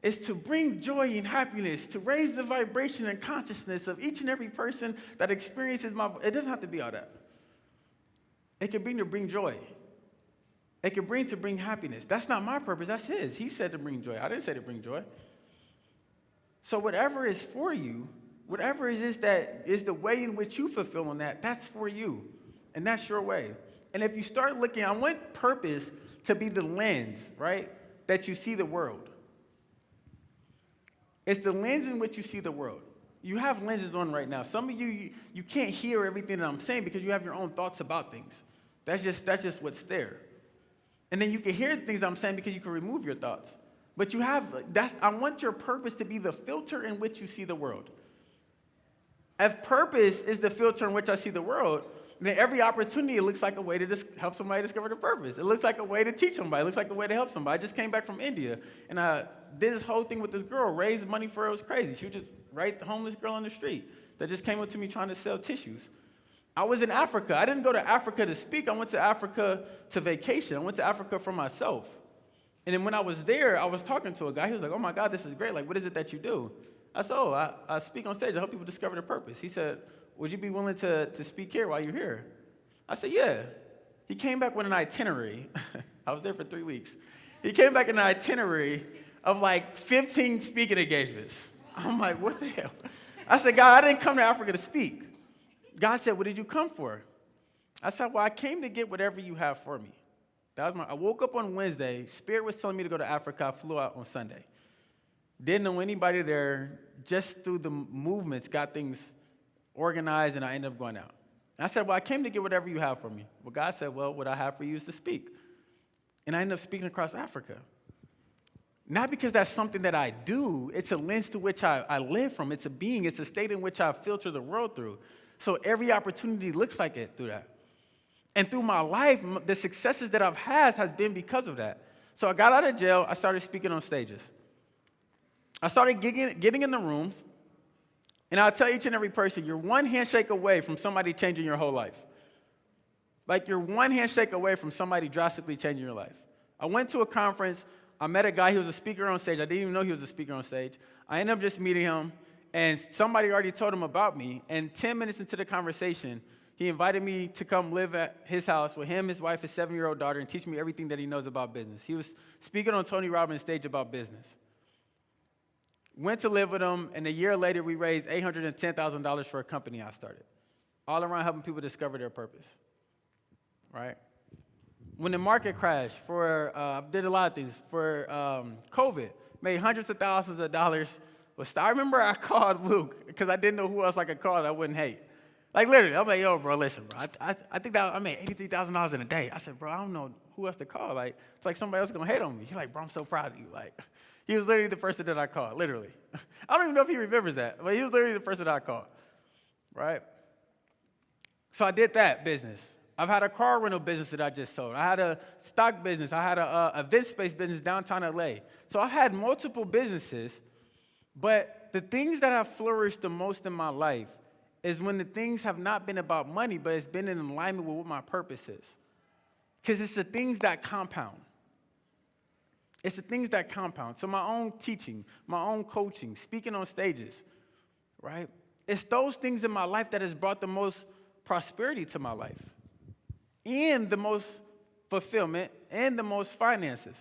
is to bring joy and happiness, to raise the vibration and consciousness of each and every person that experiences my. It doesn't have to be all that. It can bring to bring joy. It can bring to bring happiness. That's not my purpose. That's his. He said to bring joy. I didn't say to bring joy. So whatever is for you, whatever it is that is the way in which you fulfill on that, that's for you. And that's your way. And if you start looking, I want purpose to be the lens, right, that you see the world. It's the lens in which you see the world. You have lenses on right now. Some of you can't hear everything that I'm saying because you have your own thoughts about things. That's just what's there. And then you can hear the things that I'm saying because you can remove your thoughts. But I want your purpose to be the filter in which you see the world. If purpose is the filter in which I see the world, And then every opportunity, it looks like a way to help somebody discover their purpose. It looks like a way to teach somebody. It looks like a way to help somebody. I just came back from India, and I did this whole thing with this girl, raised money for her. It was crazy. She was just the homeless girl on the street that just came up to me trying to sell tissues. I was in Africa. I didn't go to Africa to speak. I went to Africa to vacation. I went to Africa for myself. And then when I was there, I was talking to a guy. He was like, oh, my God, this is great. Like, what is it that you do? I said, oh, I speak on stage. I help people discover their purpose. He said, would you be willing to speak here while you're here? I said, yeah. He came back with an itinerary. I was there for 3 weeks. He came back with an itinerary of like 15 speaking engagements. I'm like, what the hell? I said, God, I didn't come to Africa to speak. God said, what did you come for? I said, well, I came to get whatever you have for me. I woke up on Wednesday. Spirit was telling me to go to Africa. I flew out on Sunday. Didn't know anybody there. Just through the movements, got things organized, and I ended up going out. And I said, well, I came to get whatever you have for me. Well, God said, well, what I have for you is to speak. And I ended up speaking across Africa. Not because that's something that I do. It's a lens to which I live from. It's a being. It's a state in which I filter the world through. So every opportunity looks like it through that. And through my life, the successes that I've had has been because of that. So I got out of jail. I started speaking on stages. I started getting in the rooms. And I'll tell each and every person, you're one handshake away from somebody changing your whole life. Like, you're one handshake away from somebody drastically changing your life. I went to a conference. I met a guy. He was a speaker on stage. I didn't even know he was a speaker on stage. I ended up just meeting him. And somebody already told him about me. And 10 minutes into the conversation, he invited me to come live at his house with him, his wife, his 7-year-old daughter, and teach me everything that he knows about business. He was speaking on Tony Robbins' stage about business. Went to live with him, and a year later, we raised $810,000 for a company I started, all around helping people discover their purpose, right? When the market crashed, did a lot of things. For COVID, made hundreds of thousands of dollars. I remember I called Luke, because I didn't know who else I could call that I wouldn't hate. Like, literally, I'm like, yo, bro, listen, bro, I think that I made $83,000 in a day. I said, bro, I don't know who else to call. Like, it's like somebody else is going to hate on me. He's like, bro, I'm so proud of you. Like, he was literally the person that I called, literally. I don't even know if he remembers that, but he was literally the person that I called, right? So I did that business. I've had a car rental business that I just sold. I had a stock business. I had a event space business downtown LA. So I had multiple businesses, but the things that have flourished the most in my life is when the things have not been about money, but it's been in alignment with what my purpose is. Because it's the things that compound. It's the things that compound. So my own teaching, my own coaching, speaking on stages, right? It's those things in my life that has brought the most prosperity to my life and the most fulfillment and the most finances.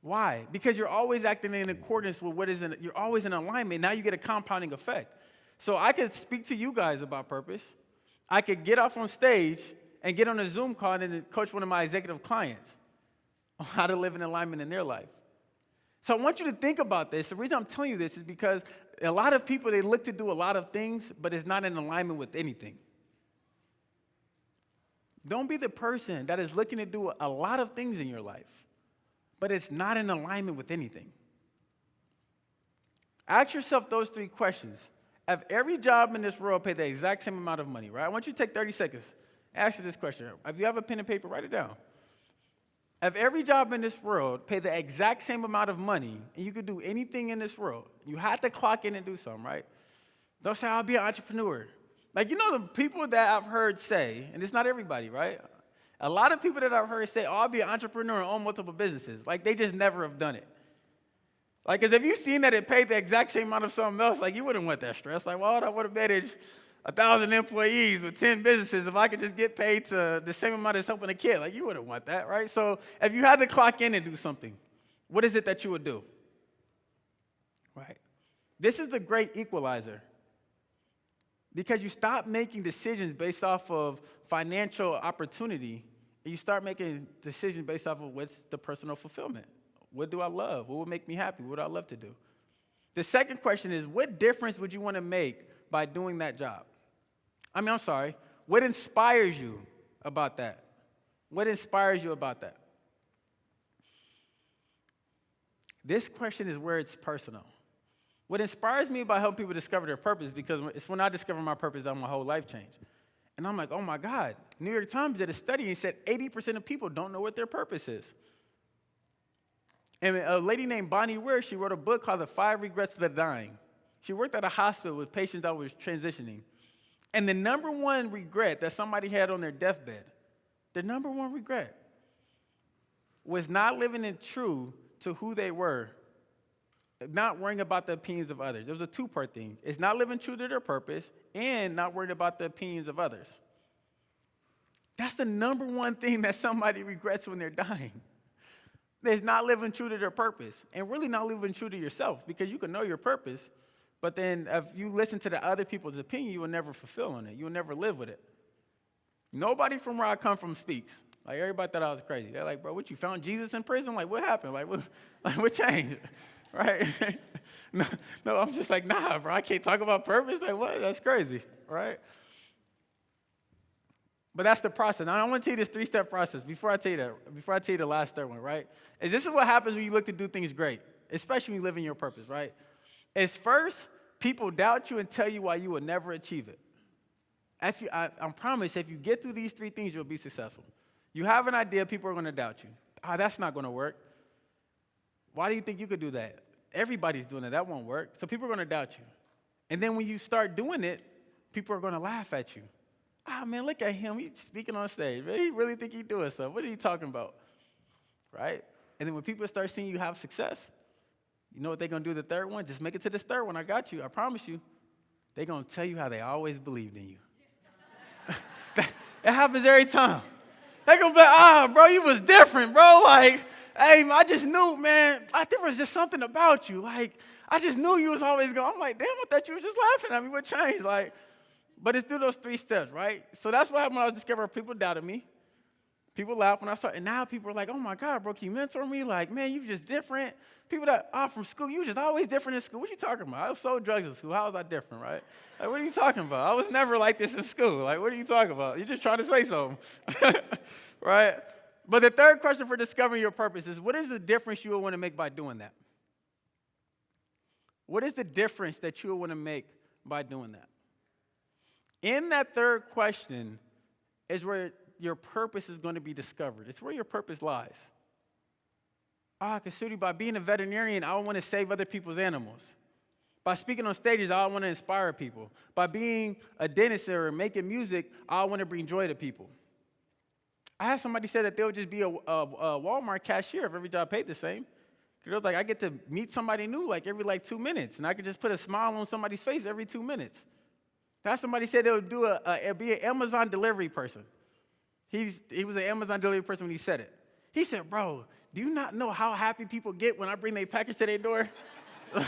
Why? Because you're always acting in accordance with you're always in alignment. Now you get a compounding effect. So I could speak to you guys about purpose. I could get off on stage and get on a Zoom call and then coach one of my executive clients on how to live in alignment in their life. So I want you to think about this. The reason I'm telling you this is because a lot of people, they look to do a lot of things, but it's not in alignment with anything. Don't be the person that is looking to do a lot of things in your life, but it's not in alignment with anything. Ask yourself those 3 questions. If every job in this world paid the exact same amount of money, right? I want you to take 30 seconds. Ask you this question. If you have a pen and paper, write it down. If every job in this world paid the exact same amount of money and you could do anything in this world, you had to clock in and do something, right? Don't say, I'll be an entrepreneur. Like, you know, the people that I've heard say, and it's not everybody, right? A lot of people that I've heard say, I'll be an entrepreneur and own multiple businesses. Like, they just never have done it. Like, because if you've seen that it paid the exact same amount of something else, like, you wouldn't want that stress. Like, why would I want to manage 1,000 employees with 10 businesses if I could just get paid to the same amount as helping a kid? Like, you wouldn't want that, right? So if you had to clock in and do something, what is it that you would do? Right? This is the great equalizer. Because you stop making decisions based off of financial opportunity, and you start making decisions based off of what's the personal fulfillment. What do I love? What would make me happy? What do I love to do? The second question is, what difference would you want to make by doing that job? What inspires you about that? What inspires you about that? This question is where it's personal. What inspires me about helping people discover their purpose, because it's when I discover my purpose that my whole life changed. And I'm like, oh my God. New York Times did a study and said 80% of people don't know what their purpose is. And a lady named Bonnie Ware, she wrote a book called The 5 Regrets of the Dying. She worked at a hospital with patients that was transitioning. And the number one regret that somebody had on their deathbed, the number one regret, was not living in true to who they were, not worrying about the opinions of others. It was a two-part thing. It's not living true to their purpose and not worrying about the opinions of others. That's the number one thing that somebody regrets when they're dying. It's not living true to their purpose and really not living true to yourself, because you can know your purpose, but then if you listen to the other people's opinion, you will never fulfill on it. You will never live with it. Nobody from where I come from speaks. Like, everybody thought I was crazy. They're like, bro, what, you found Jesus in prison? Like, what happened? Like, what changed? Right? No, I'm just like, nah, bro, I can't talk about purpose. Like, what? That's crazy, right? But that's the process. Now, I want to tell you this 3-step process before I tell you the last third one, right? This is what happens when you look to do things great, especially when you live in your purpose, right? Is first, people doubt you and tell you why you will never achieve it. I promise, if you get through these 3 things, you'll be successful. You have an idea, people are going to doubt you. That's not going to work. Why do you think you could do that? Everybody's doing it. That won't work. So people are going to doubt you. And then when you start doing it, people are going to laugh at you. Man, look at him. He's speaking on stage. He really think he's doing stuff. What are you talking about? Right? And then when people start seeing you have success, you know what they're going to do the third one? Just make it to this third one. I got you. I promise you. They're going to tell you how they always believed in you. It happens every time. They're going to be like, bro, you was different, bro. Like, hey, I just knew, man, there was just something about you. Like, I just knew you was always going. I'm like, damn, I thought you were just laughing at me. What changed? Like, but it's through those 3 steps, right? So that's what happened when I discovered people doubted me. People laughed when I started. And now people are like, oh, my God, bro, can you mentor me? Like, man, you just different. People that are from school, you just always different in school. What you talking about? I was sold drugs in school. How was I different, right? Like, what are you talking about? I was never like this in school. Like, what are you talking about? You're just trying to say something, right? But the third question for discovering your purpose is, what is the difference you will want to make by doing that? What is the difference that you will want to make by doing that? In that third question is where your purpose is going to be discovered. It's where your purpose lies. Kusudi, by being a veterinarian, I want to save other people's animals. By speaking on stages, I want to inspire people. By being a dentist or making music, I want to bring joy to people. I had somebody say that they would just be a Walmart cashier if every job paid the same. Because like, I get to meet somebody new like every 2 minutes, and I could just put a smile on somebody's face every 2 minutes. Now somebody said they would be an Amazon delivery person. He was an Amazon delivery person when he said it. He said, bro, do you not know how happy people get when I bring their package to their door?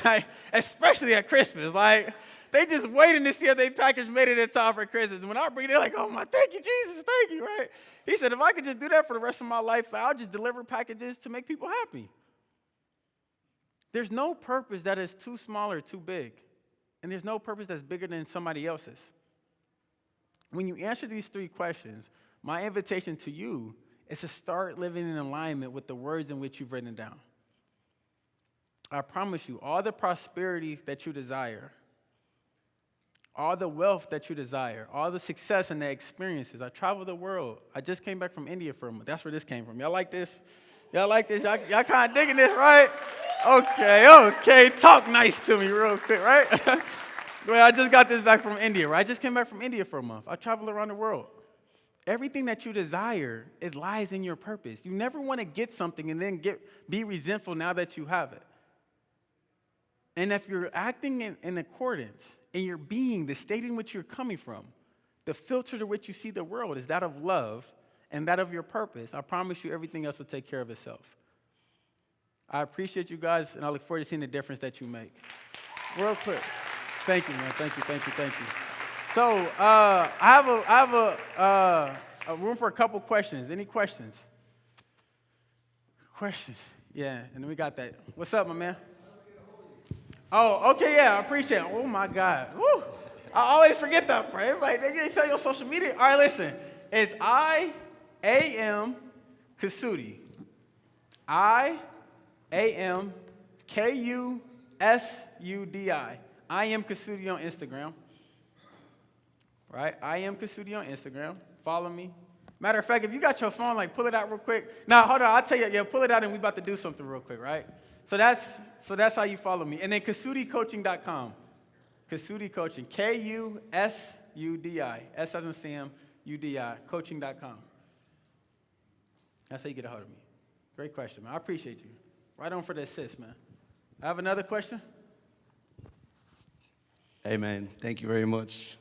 Like, especially at Christmas. Like, they just waiting to see if their package made it in time for Christmas. And when I bring it, they're like, oh my, thank you, Jesus, thank you, right? He said, if I could just do that for the rest of my life, I'll just deliver packages to make people happy. There's no purpose that is too small or too big. And there's no purpose that's bigger than somebody else's. When you answer these 3 questions, my invitation to you is to start living in alignment with the words in which you've written down. I promise you, all the prosperity that you desire, all the wealth that you desire, all the success and the experiences. I travel the world. I just came back from India for a month. That's where this came from. Y'all like this? Y'all like this? Y'all kind of digging this, right? Okay. Talk nice to me real quick, right? Well, I just got this back from India, right? I just came back from India for a month. I travel around the world. Everything that you desire, it lies in your purpose. You never want to get something and then be resentful now that you have it. And if you're acting in accordance, and your being, the state in which you're coming from, the filter to which you see the world is that of love and that of your purpose, I promise you everything else will take care of itself. I appreciate you guys, and I look forward to seeing the difference that you make. Real quick. Thank you, man. Thank you. So I have a room for a couple questions. Any questions? Questions? Yeah, and then we got that. What's up, my man? Oh, okay, yeah, I appreciate it. Oh, my God. Woo. I always forget that part. Everybody, they tell you on social media. All right, listen. It's I-A-M Kusudi. I-A-M-K-U-S-U-D-I. I am Kusudi on Instagram. right? I am Kusudi on Instagram. Follow me. Matter of fact, if you got your phone, like pull it out real quick. Now, hold on, I'll tell you, yeah, pull it out and we about to do something real quick, right? So that's how you follow me. And then KusudiCoaching.com. Kusudi Coaching, Kusudi, S as in Sam, UDI, coaching.com. That's how you get a hold of me. Great question, man. I appreciate you. Right on for the assist, man. I have another question. Hey, man, thank you very much.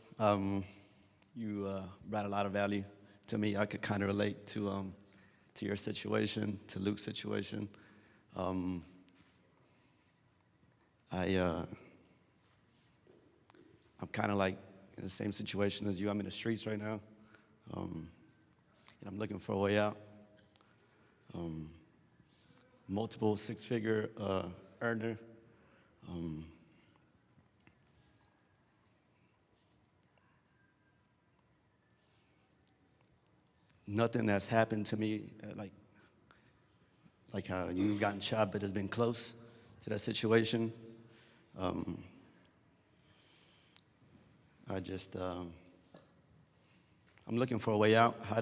You brought a lot of value to me. I could kind of relate to your situation, to Luke's situation. I'm kind of like in the same situation as you. I'm in the streets right now, and I'm looking for a way out. Multiple six-figure earner. Nothing that's happened to me like how you've gotten shot, but has been close to that situation. I'm looking for a way out. How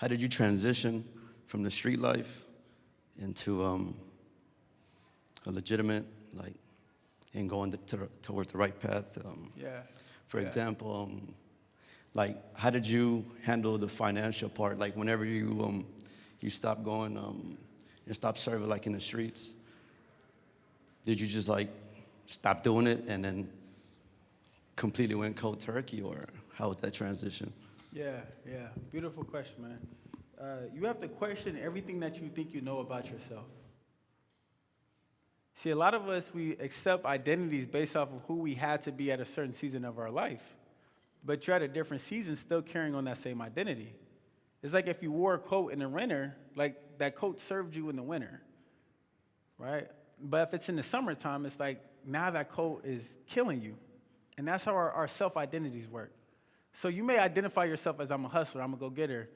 did you transition from the street life into a legitimate, and going towards the right path? For example, how did you handle the financial part? Like whenever you stopped going and stopped serving in the streets, did you just stop doing it and then completely went cold turkey, or how was that transition? Yeah, beautiful question, man. You have to question everything that you think you know about yourself. See, a lot of us, we accept identities based off of who we had to be at a certain season of our life. But you're at a different season still carrying on that same identity. It's like if you wore a coat in the winter, that coat served you in the winter, right? But if it's in the summertime, it's like now that coat is killing you. And that's how our self-identities work. So you may identify yourself as I'm a hustler, I'm a go-getter.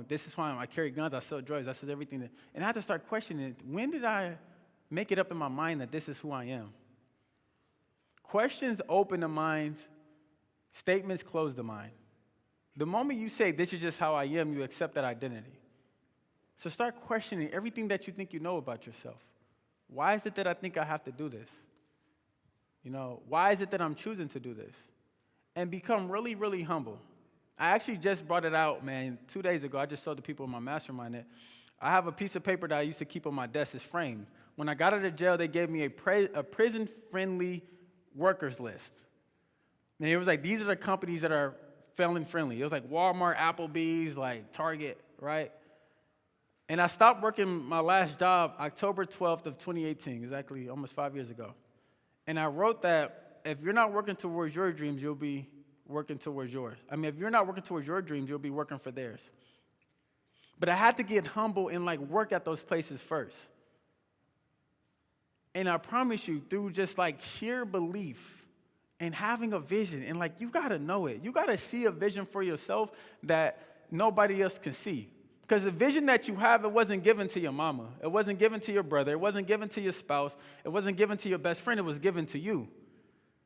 This is why I carry guns, I sell drugs, that's everything. And I had to start questioning it. When did I make it up in my mind that this is who I am? Questions open the mind. Statements close the mind. The moment you say, this is just how I am, you accept that identity. So start questioning everything that you think you know about yourself. Why is it that I think I have to do this? Why is it that I'm choosing to do this? And become really, really humble. I actually just brought it out, man, 2 days ago. I just told the people in my mastermind that I have a piece of paper that I used to keep on my desk. It's framed. When I got out of jail, they gave me a prison-friendly workers list. And it was these are the companies that are felon-friendly. It was Walmart, Applebee's, Target, right? And I stopped working my last job October 12th of 2018, exactly almost 5 years ago. And I wrote that if you're not working towards your dreams, you'll be working towards yours. If you're not working towards your dreams, you'll be working for theirs. But I had to get humble and work at those places first. And I promise you, through just sheer belief and having a vision, and you gotta know it. You gotta see a vision for yourself that nobody else can see. Because the vision that you have, it wasn't given to your mama. It wasn't given to your brother. It wasn't given to your spouse. It wasn't given to your best friend. It was given to you.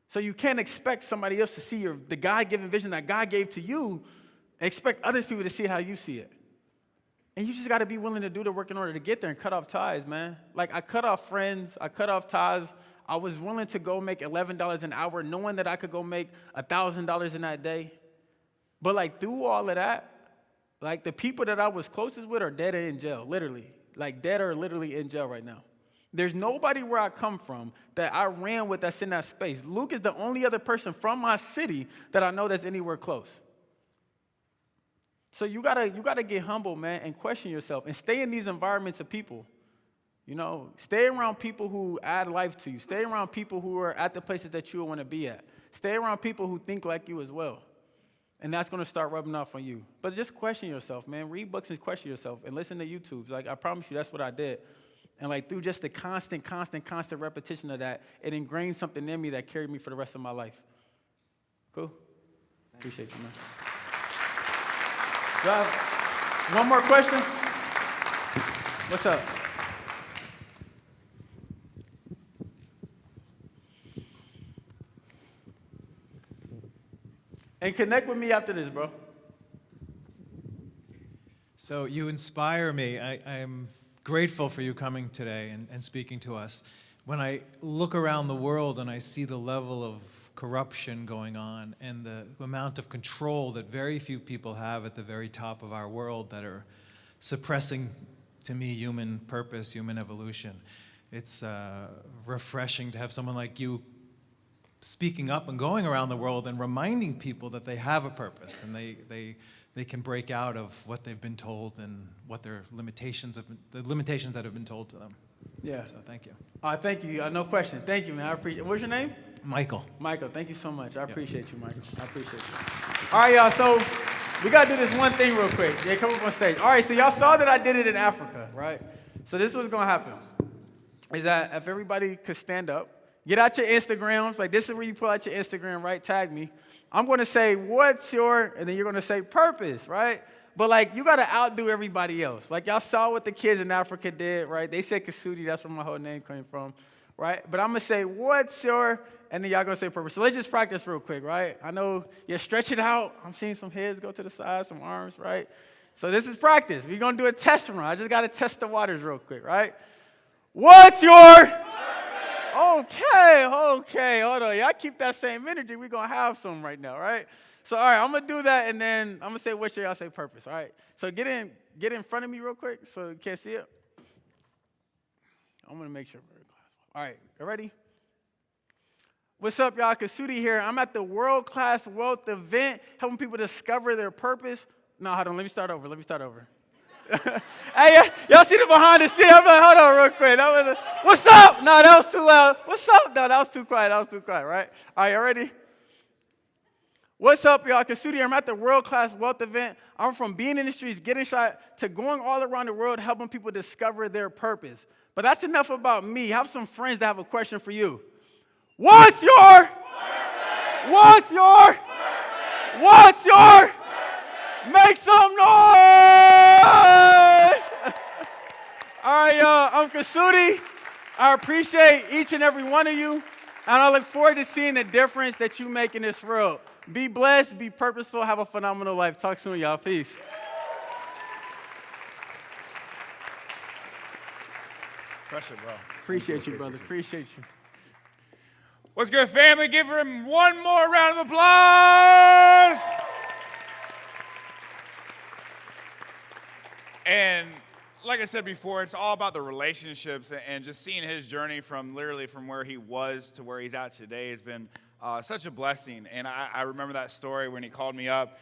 So you can't expect somebody else to see the God-given vision that God gave to you, expect other people to see how you see it. And you just got to be willing to do the work in order to get there and cut off ties, man. I cut off friends. I cut off ties. I was willing to go make $11 an hour knowing that I could go make $1,000 in that day. But through all of that, the people that I was closest with are dead or in jail, literally. Dead or literally in jail right now. There's nobody where I come from that I ran with that's in that space. Luke is the only other person from my city that I know that's anywhere close. So you gotta get humble, man, and question yourself and stay in these environments of people. Stay around people who add life to you. Stay around people who are at the places that you want to be at. Stay around people who think like you as well. And that's going to start rubbing off on you. But just question yourself, man. Read books and question yourself and listen to YouTubes. I promise you that's what I did. And through just the constant repetition of that, it ingrained something in me that carried me for the rest of my life. Cool? Appreciate you, man. Do I have one more question? What's up? And connect with me after this, bro. So you inspire me. I'm grateful for you coming today and speaking to us. When I look around the world and I see the level of corruption going on and the amount of control that very few people have at the very top of our world that are suppressing, to me, human purpose, human evolution, it's refreshing to have someone like you speaking up and going around the world and reminding people that they have a purpose and they can break out of what they've been told and what their limitations the limitations that have been told to them. Yeah. So thank you. Thank you. No question. Thank you, man. I appreciate it. What's your name? Michael. Michael, thank you so much. I appreciate you, Michael. I appreciate you. All right, y'all. So we got to do this one thing real quick. Yeah, come up on stage. All right, so y'all saw that I did it in Africa, right? So this is what's going to happen. Is that if everybody could stand up, get out your Instagrams. Like, this is where you pull out your Instagram, right? Tag me. I'm going to say, what's your, and then you're going to say purpose, right? But, like, you got to outdo everybody else. Like, y'all saw what the kids in Africa did, right? They said Kusudi. That's where my whole name came from, right? But I'm going to say, what's your, and then y'all going to say purpose. So let's just practice real quick, right? I know, stretch it out. I'm seeing some heads go to the side, some arms, right? So this is practice. We're going to do a test run. I just got to test the waters real quick, right? What's your purpose? Okay, hold on. Y'all keep that same energy. We're going to have some right now, right? So, all right, I'm going to do that, and then I'm going to say what's your, y'all say purpose, all right? So get in front of me real quick so you can't see it. I'm going to make sure. All right, you ready? What's up, y'all? Kusudi here. I'm at the World Class Wealth event, helping people discover their purpose. No, hold on. Let me start over. Hey, y'all see the behind the scenes? I'm like, hold on real quick. What's up? No, that was too loud. What's up? No, that was too quiet, right? All right, you ready? What's up, y'all? Kusudi, I'm at the World Class Wealth event. I'm from being in the streets, getting shot, to going all around the world, helping people discover their purpose. But that's enough about me. I have some friends that have a question for you. What's your purpose? What's your purpose? What's your purpose? Make some noise! All right, y'all, I'm Kusudi. I appreciate each and every one of you, and I look forward to seeing the difference that you make in this world. Be blessed, be purposeful, have a phenomenal life. Talk soon, y'all. Peace. Pressure, bro. Appreciate you, brother. Appreciate you. What's good, family? Give him one more round of applause. And like I said before, it's all about the relationships, and just seeing his journey from literally from where he was to where he's at today has been such a blessing. And I remember that story when he called me up.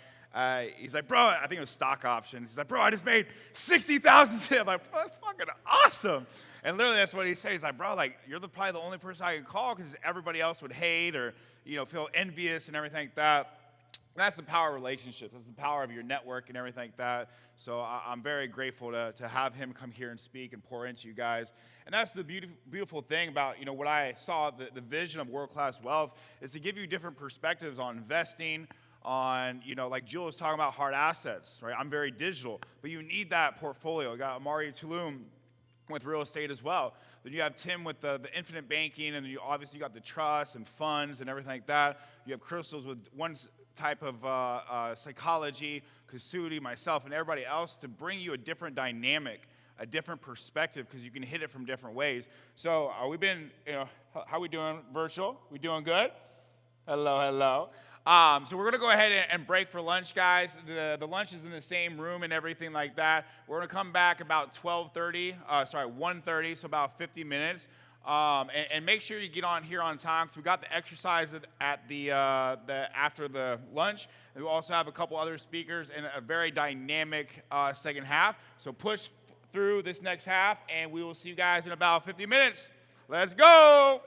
He's like, bro, I think it was stock options. He's like, bro, I just made $60,000 today. I'm like, bro, that's fucking awesome. And literally that's what he said. He's like, bro, like, you're probably the only person I can call because everybody else would hate or, feel envious and everything like that. And that's the power of relationships. That's the power of your network and everything like that. So I'm very grateful to have him come here and speak and pour into you guys. And that's the beautiful thing about, what I saw, the vision of world-class wealth is to give you different perspectives on investing, on, like Jill was talking about hard assets, right? I'm very digital, but you need that portfolio. You got Amari Tulum with real estate as well. Then you have Tim with the infinite banking, and you obviously got the trust and funds and everything like that. You have Crystals with one type of psychology, Kusudi, myself, and everybody else to bring you a different dynamic, a different perspective, because you can hit it from different ways. So we've been, how we doing virtual? We doing good? Hello. So we're going to go ahead and break for lunch, guys. The lunch is in the same room and everything like that. We're going to come back about 1:30, so about 50 minutes. And make sure you get on here on time, because we got the exercise at the after the lunch. And we also have a couple other speakers and a very dynamic second half. So push through this next half, and we will see you guys in about 50 minutes. Let's go!